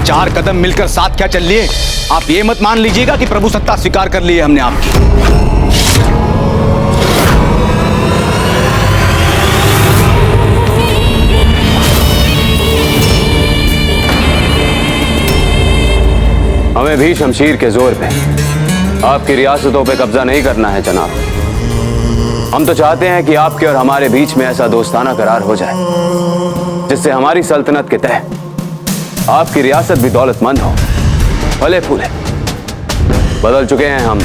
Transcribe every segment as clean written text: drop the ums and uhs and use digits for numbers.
4 कदम मिलकर साथ क्या चल लिए। आप ये मत मान लीजिएगा कि प्रभु सत्ता स्वीकार कर ली है हमने आपकी। हमें भी शमशीर के जोर पे आपकी रियासतों पे कब्जा नहीं करना है जनाब। हम तो चाहते हैं कि आपके और हमारे बीच में ऐसा दोस्ताना करार हो जाए जिससे हमारी सल्तनत के तहत आपकी रियासत भी दौलतमंद हो, फले फूले। बदल चुके हैं हम,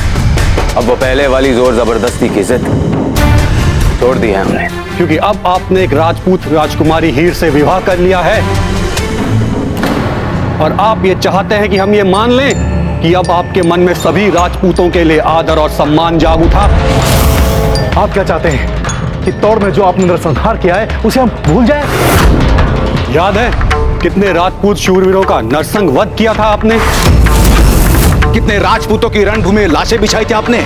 अब वो पहले वाली जोर जबरदस्ती की जिद छोड़ दी है हमने। क्योंकि अब आपने एक राजपूत राजकुमारी हीर से विवाह कर लिया है और आप ये चाहते हैं कि हम ये मान लें कि अब आपके मन में सभी राजपूतों के लिए आदर और सम्मान जाग उठा। आप क्या चाहते हैं कि तौड़ में जो आपने नरसंहार किया है उसे हम भूल जाएं? याद है कितने राजपूत शूरवीरों का नरसंग वध किया था आपने? कितने राजपूतों की रणभूमि में लाशें बिछाई थी आपने?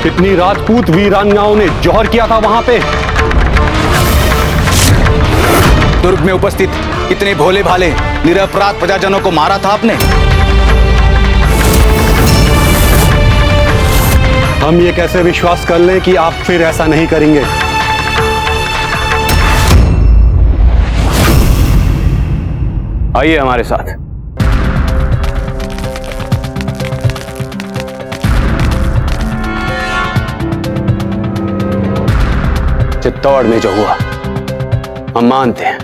कितनी राजपूत वीरांगनाओं ने जौहर किया था वहां पे? दुर्ग में उपस्थित कितने भोले भाले निरपराध प्रजाजनों को मारा था आपने? हम ये कैसे विश्वास कर लें कि आप फिर ऐसा नहीं करेंगे? आइए हमारे साथ। चित्तौड़ में जो हुआ हम मानते हैं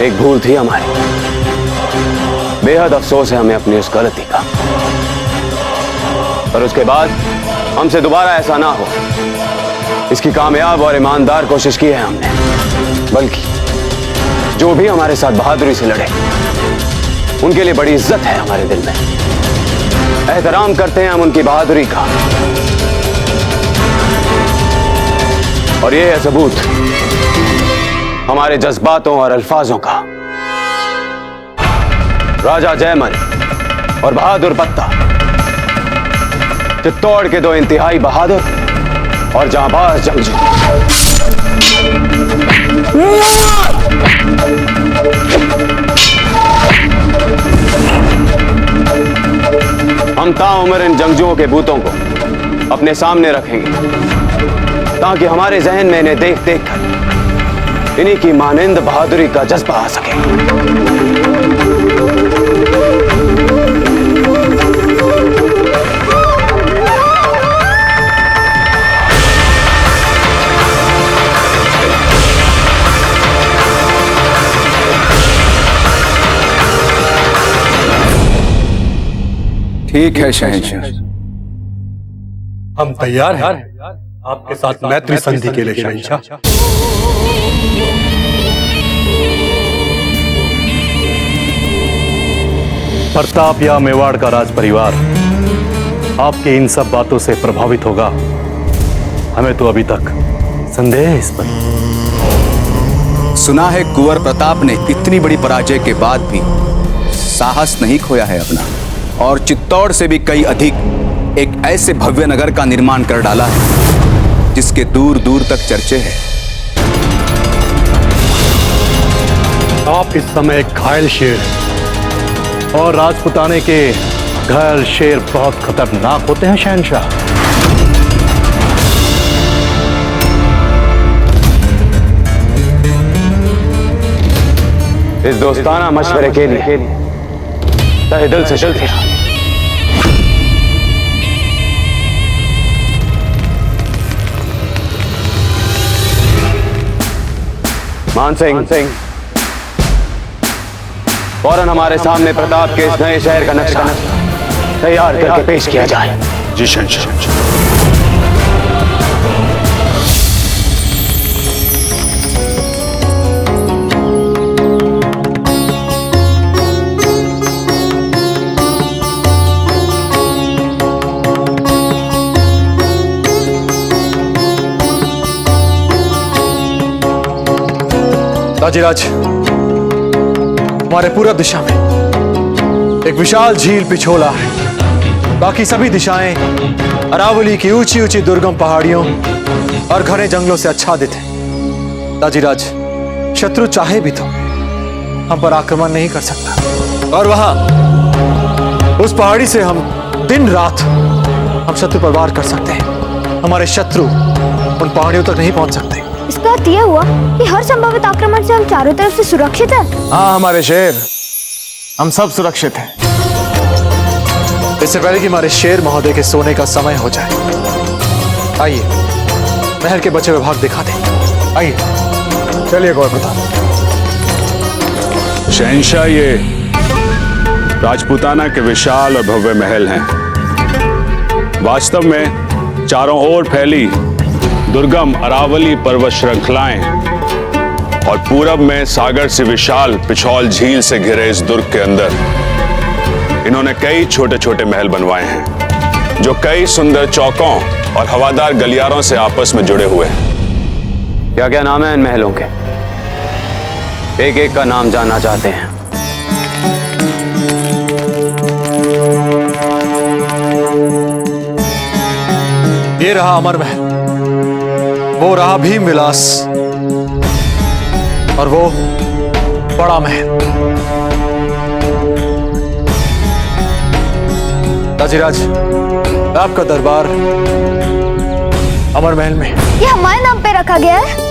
एक भूल थी हमारी। बेहद अफसोस है हमें अपनी उस गलती का, पर उसके बाद हमसे दोबारा ऐसा ना हो इसकी कामयाब और ईमानदार कोशिश की है हमने। बल्कि जो भी हमारे साथ बहादुरी से लड़े उनके लिए बड़ी इज्जत है हमारे दिल में। एहतराम करते हैं हम उनकी बहादुरी का, और ये है सबूत हमारे जज्बातों और अल्फाजों का। राजा जयमल और बहादुर पत्ता, चित्तौड़ के 2 इंतहाई बहादुर और जांबाज जंगजू। हम ताउम्र इन जंगजुओं के बूतों को अपने सामने रखेंगे ताकि हमारे जहन में इन्हें देख देख कर इन्हीं की मानिंद बहादुरी का जज्बा आ सके। ठीक है शहंशाह, हम तैयार हैं आपके साथ मैत्री संधि के लिए शहंशाह। प्रताप या मेवाड़ का राज परिवार आपके इन सब बातों से प्रभावित होगा, हमें तो अभी तक संदेह है इस पर। सुना है कुंवर प्रताप ने इतनी बड़ी पराजय के बाद भी साहस नहीं खोया है अपना, और चित्तौड़ से भी कई अधिक एक ऐसे भव्य नगर का निर्माण कर डाला है जिसके दूर दूर तक चर्चे हैं। आप इस समय एक घायल शेर हैं, और राजपुताने के घायल शेर बहुत खतरनाक होते हैं शहंशाह। इस दोस्ताना मशवरे के लिए तहे दिल से शुक्रिया। मान सिंह, फौरन हमारे सामने प्रताप के इस नए शहर का नक्शा तैयार करके पेश किया जाए। जी शहंशाह। ताजीराज, हमारे पूरब दिशा में एक विशाल झील पिछोला है। बाकी सभी दिशाएं अरावली की ऊंची ऊंची दुर्गम पहाड़ियों और घने जंगलों से आच्छादित हैं। ताजीराज, शत्रु चाहे भी तो हम पर आक्रमण नहीं कर सकता। और वहां उस पहाड़ी से हम दिन रात हम शत्रु पर वार कर सकते हैं। हमारे शत्रु उन पहाड़ियों तक नहीं पहुंच सकते। इसका अर्थ यह हुआ कि हर संभावित आक्रमण से हम चारों तरफ से सुरक्षित हैं। हाँ हमारे शेर, हम सब सुरक्षित हैं। इससे पहले कि हमारे शेर महोदय के सोने का समय हो जाए, आइए महल के बचे हुए भाग दिखा दें। आइए चलिए गौर प्रताप। शहंशाह, ये राजपूताना के विशाल और भव्य महल हैं। वास्तव में चारों ओर फैली दुर्गम अरावली पर्वत श्रृंखलाएं और पूरब में सागर से विशाल पिछौल झील से घिरे इस दुर्ग के अंदर इन्होंने कई छोटे छोटे महल बनवाए हैं, जो कई सुंदर चौकों और हवादार गलियारों से आपस में जुड़े हुए हैं। क्या क्या नाम है इन महलों के? एक एक का नाम जानना चाहते हैं। ये रहा अमर महल, वो रहा भीम विलास, और वो बड़ा महल। ताजीराज, आपका दरबार अमर महल में। ये हमारे नाम पे रखा गया है।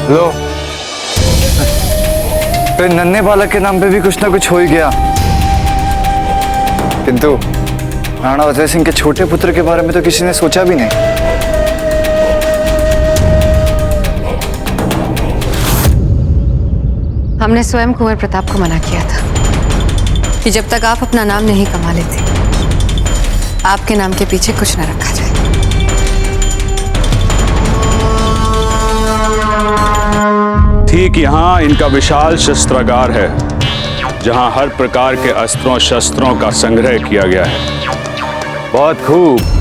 लो, फिर नन्हे बालक के नाम पे भी कुछ ना कुछ हो ही गया। किंतु राणा अजय सिंह के छोटे पुत्र के बारे में तो किसी ने सोचा भी नहीं। हमने स्वयं कुंवर प्रताप को मना किया था कि जब तक आप अपना नाम नहीं कमा लेते, आपके नाम के पीछे कुछ न रखा जाए। ठीक यहाँ इनका विशाल शस्त्रागार है, जहाँ हर प्रकार के अस्त्रों शस्त्रों का संग्रह किया गया है। बहुत खूब।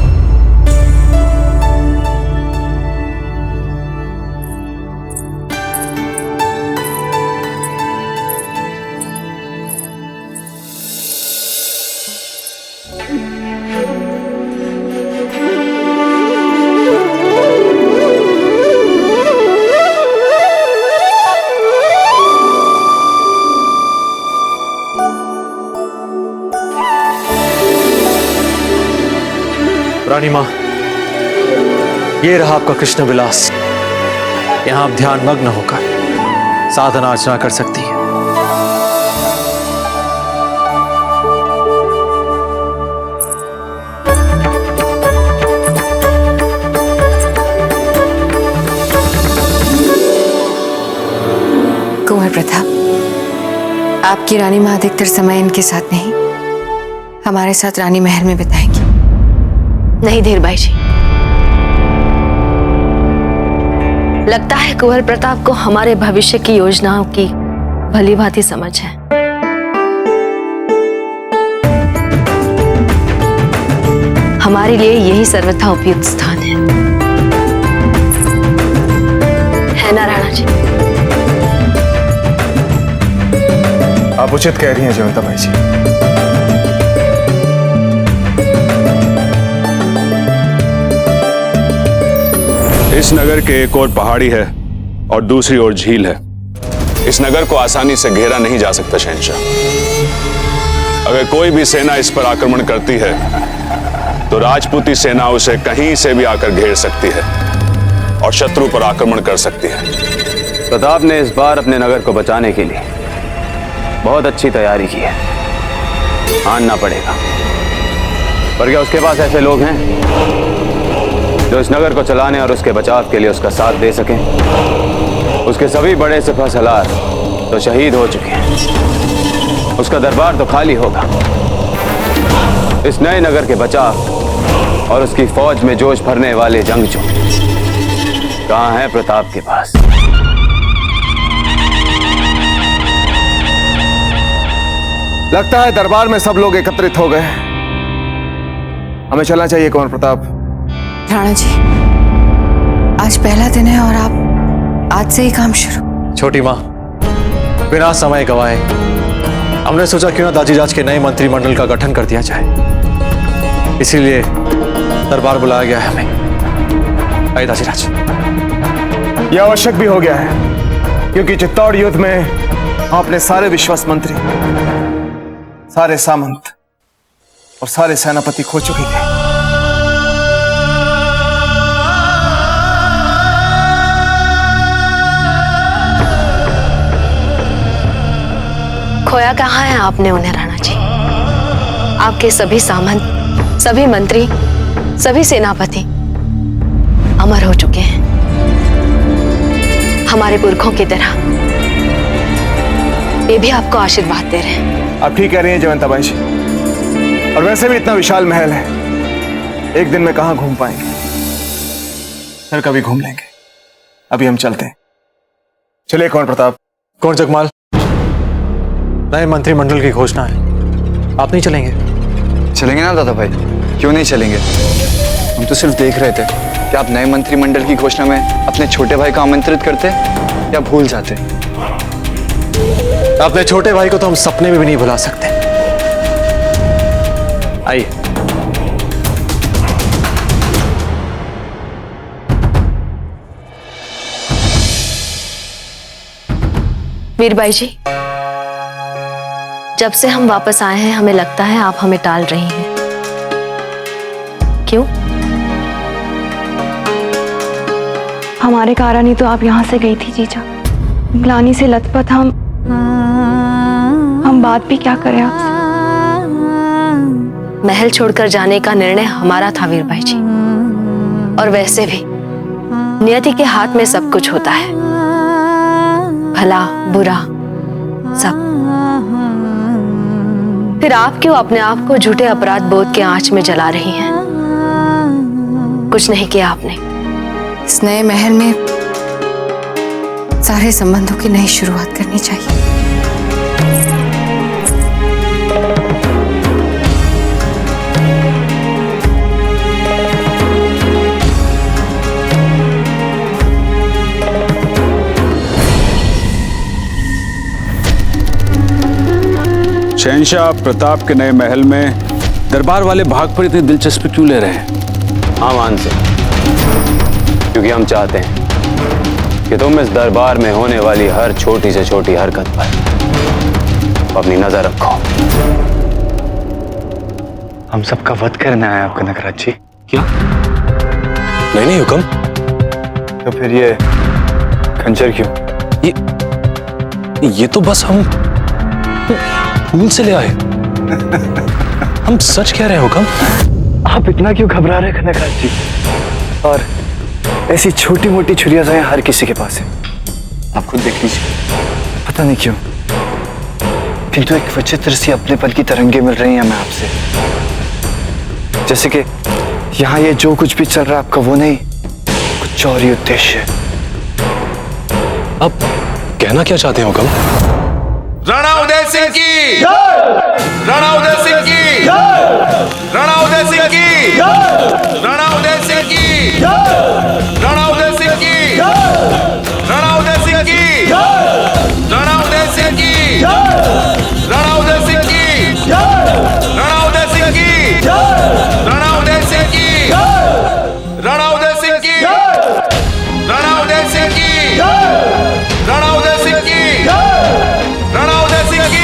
रानी मां, ये रहा आपका कृष्ण विलास। यहां आप ध्यान मग्न होकर साधना अर्चना कर सकती हैं। कुंवर प्रताप, आपकी रानी मां अधिकतर समय इनके साथ नहीं, हमारे साथ रानी महल में बिताएंगी। नहीं धीरबाई जी, लगता है कुंवर प्रताप को हमारे भविष्य की योजनाओं की भली भांति समझ है। हमारे लिए यही सर्वथा उपयुक्त स्थान है ना राणा जी? आप उचित कह रही हैं जयवंता बाई जी। इस नगर के एक और पहाड़ी है और दूसरी ओर झील है। इस नगर को आसानी से घेरा नहीं जा सकता शहंशाह। अगर कोई भी सेना इस पर आक्रमण करती है तो राजपूती सेना उसे कहीं से भी आकर घेर सकती है और शत्रु पर आक्रमण कर सकती है। प्रताप ने इस बार अपने नगर को बचाने के लिए बहुत अच्छी तैयारी की है। मानना पड़ेगा। पर क्या उसके पास ऐसे लोग हैं जो इस नगर को चलाने और उसके बचाव के लिए उसका साथ दे सकें? उसके सभी बड़े सिपह सलार तो शहीद हो चुके हैं। उसका दरबार तो खाली होगा। इस नए नगर के बचाव और उसकी फौज में जोश भरने वाले जंगजू कहाँ हैं प्रताप के पास? लगता है दरबार में सब लोग एकत्रित हो गए। हमें चलना चाहिए कुंवर प्रताप। राणा जी, आज पहला दिन है और आप आज से ही काम शुरू। छोटी मां, बिना समय गवाए हमने सोचा क्यों ना दाजीराज के नए मंत्रिमंडल का गठन कर दिया जाए। इसीलिए दरबार बुलाया गया है हमें। आइए दाजीराज। यह आवश्यक भी हो गया है। क्योंकि चित्तौड़ युद्ध में आपने सारे विश्वास मंत्री, सारे सामंत और सारे सेनापति खो चुके थे। खोया कहाँ है आपने उन्हें, राणा जी? आपके सभी सामंत, सभी मंत्री, सभी सेनापति अमर हो चुके हैं, हमारे पुरखों की तरह। ये भी आपको आशीर्वाद दे रहे हैं। आप ठीक कह रही हैं जयवंता बाई जी। और वैसे भी इतना विशाल महल है, एक दिन में कहां घूम पाएंगे। फिर कभी घूम लेंगे, अभी हम चलते हैं। चलिए कुंवर प्रताप। कौन जगमाल, नए मंत्रिमंडल की घोषणा है, आप नहीं चलेंगे? चलेंगे ना दादा भाई, क्यों नहीं चलेंगे। हम तो सिर्फ देख रहे थे कि आप नए मंत्रिमंडल की घोषणा में अपने छोटे भाई को आमंत्रित करते या भूल जाते। अपने छोटे भाई को तो हम सपने में भी नहीं भुला सकते। आइए। वीरबाई जी, जब से हम वापस आए हैं हमें लगता है आप हमें टाल रही हैं। क्यों? हमारे कारण ही तो आप यहाँ से गई थी जीजा। ग्लानि से लथपथ हम बात भी क्या करें आपसे। महल छोड़कर जाने का निर्णय हमारा था वीरबाई जी, और वैसे भी नियति के हाथ में सब कुछ होता है, भला बुरा सब। फिर आप क्यों अपने आप को झूठे अपराध बोध के आंच में जला रही हैं? कुछ नहीं किया आपने। इस नए महल में सारे संबंधों की नई शुरुआत करनी चाहिए। शहंशाह प्रताप के नए महल में दरबार वाले भाग पर इतनी दिलचस्पी क्यों ले रहे हैं? हाँ मान से, क्योंकि हम चाहते हैं कि तुम इस दरबार में होने वाली हर छोटी से छोटी हरकत पर अपनी नजर रखो। हम सबका वध करना है आपका नगराज जी। क्या? नहीं हुक्म। तो फिर ये खंजर क्यों? ये तो बस हम फूल से ले आए। हम सच कह रहे हैं हुक्म। आप इतना क्यों घबरा रहे हैं नगराज जी? और ऐसी छोटी मोटी छुरियां हर किसी के पास है, आप खुद देख लीजिए। पता नहीं क्यों, किंतु एक विचित्र सी अपनेपन की तरंगे मिल रही हैं हमें आपसे। जैसे कि यहाँ ये जो कुछ भी चल रहा है आपका वो नहीं, कुछ और ही उद्देश्य है। अब कहना क्या चाहते हैं हुक्म? राणा उदय सिंह की, राणा उदय सिंह की, राणा उदय सिंह की, राणा उदय सिंह की, राणा उदय सिंह की, राणा उदय सिंह की, राणा उदय सिंह की, राणा उदय सिंह की, राणा उदय सिंह की, राणा उदय सिंह की, राणा उदय सिंह की, राणा उदय सिंह की, राणा उदय सिंह की, राणा उदय सिंह की,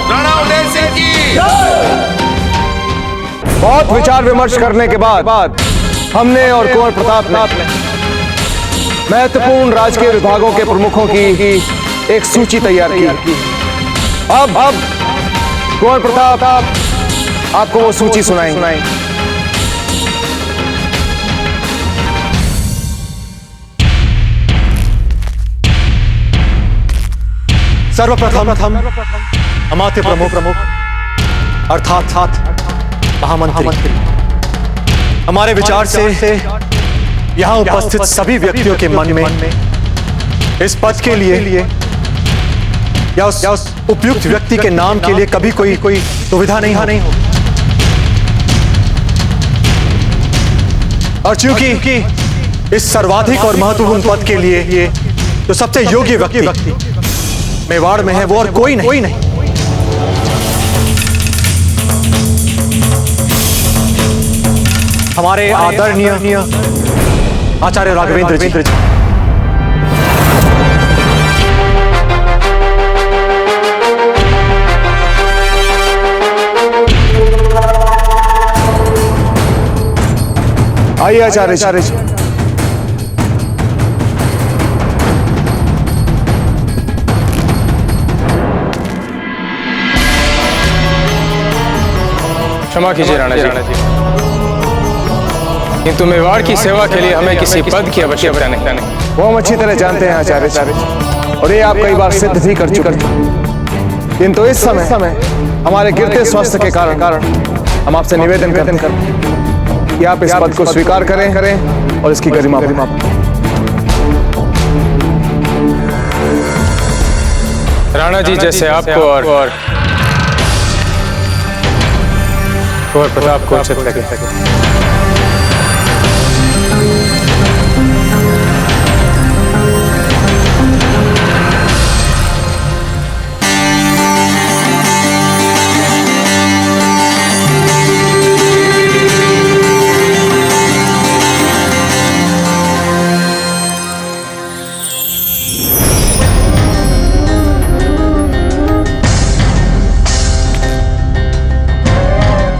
राणा उदय सिंह की। बहुत विचार विमर्श करने के बाद हमने और कुंवर प्रताप ने महत्वपूर्ण राजकीय विभागों के प्रमुखों की एक सूची तैयार की। अब कुंवर प्रताप आपको वो सूची सुनाएंगे। सर्वप्रथम अमात्य प्रमुख अर्थात महामंत्री हमारे विचार से यहाँ उपस्थित सभी व्यक्तियों के मन में इस पद के लिए या उस उपयुक्त व्यक्ति के नाम के लिए कभी कोई दुविधा नहीं हो। और चूंकि इस सर्वाधिक और महत्वपूर्ण पद के लिए जो सबसे योग्य व्यक्ति मेवाड़ में है वो और कोई नहीं। हमारे आदरणीय आचार्य राघवेंद्र जी। आइए आचार्य जी। क्षमा कीजिए राणा जी, किंतु मेवाड़ की सेवा के लिए हमें किसी पद की आवश्यकता नहीं। वो हम अच्छी तरह जानते हैं आचार्य जी, और ये आप कई बार सिद्ध भी कर चुके हैं। किंतु इस समय हमारे गिरते स्वास्थ्य के कारण हम आपसे निवेदन करते हैं कि आप इस पद को स्वीकार करें और इसकी गरिमा बढ़ाएं। राणा जी, जैसे आपको और कुंवर प्रताप को उचित लगे।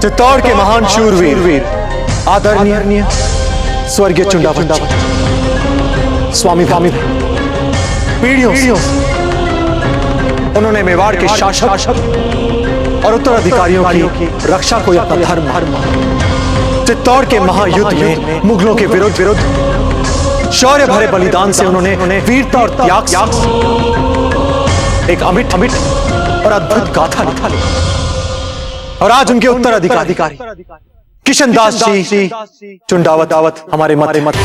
चित्तौड़ के महान शूरवीर आदरणीय स्वर्गीय चुंडावत स्वामी पीढ़ियों से उन्होंने मेवाड़ के शासक और उत्तराधिकारियों की रक्षा को अपना धर्म चित्तौड़ के महायुद्ध में मुगलों के विरुद्ध शौर्य भरे बलिदान से उन्होंने वीरता और त्याग एक अमिट और अद्भुत गाथा लिखा। और आज उनके उत्तराधिकारी किशनदास जी चुंडावत हमारे मत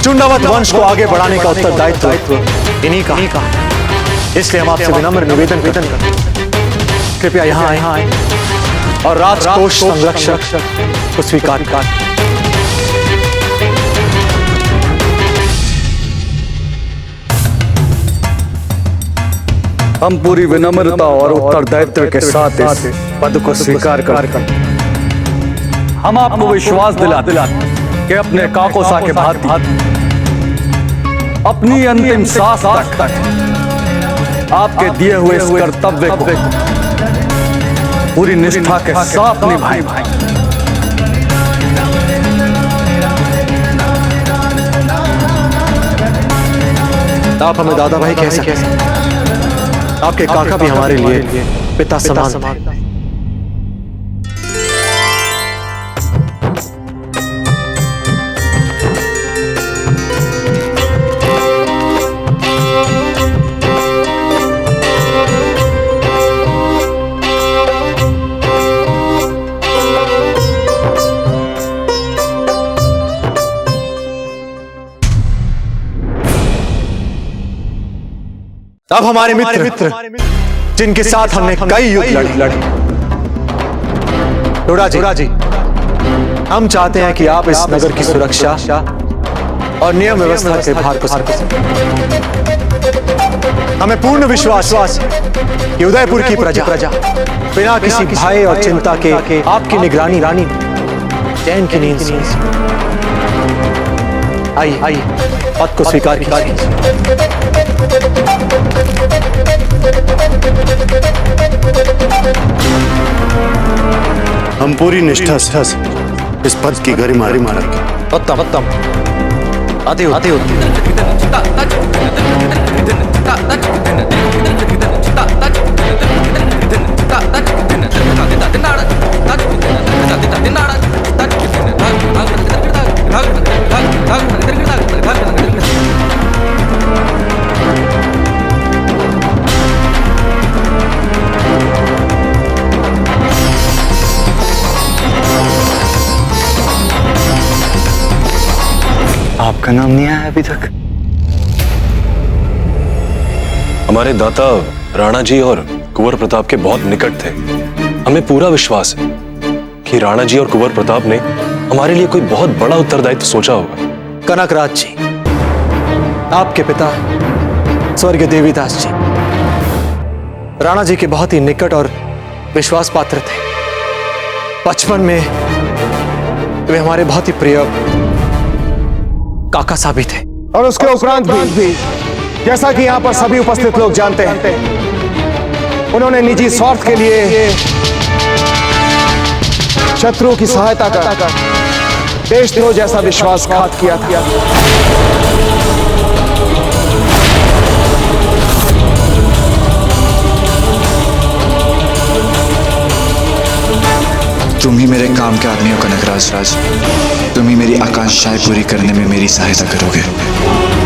चुंडावत वंश को आगे बढ़ाने का उत्तरदायित्व इन्हीं का। इसलिए हम आपसे विनम्र निवेदन करते हैं, कृपया यहाँ आए और राजकोष संरक्षक को स्वीकार कर। हम पूरी विनम्रता और उत्तरदायित्व के साथ इस पद को स्वीकार करते हैं। हम आपको विश्वास दिलाते कि अपने काकोसा के भांति अपनी अंतिम सांस तक आपके दिए हुए इस कर्तव्य को पूरी निष्ठा के साथ निभाएं। आप हमें दादा भाई कह सकते हैं, आपके काका भी हमारे लिए पिता समान। अब हमारे मित्र जिनके साथ हमने कई युद्ध लड़े, टोड़ा जी, हम चाहते हैं कि आप इस नगर की सुरक्षा और नियम व्यवस्था के भार को संभालें। हमें पूर्ण विश्वास कि उदयपुर की प्रजा बिना किसी भय और चिंता के आपकी निगरानी रानी चैन की नींद से आइए पद को स्वीकार कीजिए। हम पूरी निष्ठा से इस पद की गरिमा मारेंगे। उत्तम अति आपका नाम नहीं आया अभी तक। हमारे दाता राणा जी और कुंवर प्रताप के बहुत निकट थे। हमें पूरा विश्वास है कि राणा जी और कुंवर प्रताप ने हमारे लिए कोई बहुत बड़ा उत्तरदायित्व सोचा होगा। कनकराज जी, आपके पिता स्वर्गीय देवीदास जी राणा जी के बहुत ही निकट और विश्वास पात्र थे। बचपन में वे हमारे बहुत ही प्रिय काका साहब थे। और उसके उपरांत भी जैसा कि यहाँ पर सभी उपस्थित लोग जानते हैं, उन्होंने निजी स्वार्थ के लिए शत्रुओं की सहायता कर देशद्रोह जैसा विश्वासघात किया था। तुम ही मेरे काम के आदमी हो कनकराज राज। तुम ही मेरी आकांक्षाएं पूरी करने में मेरी सहायता करोगे।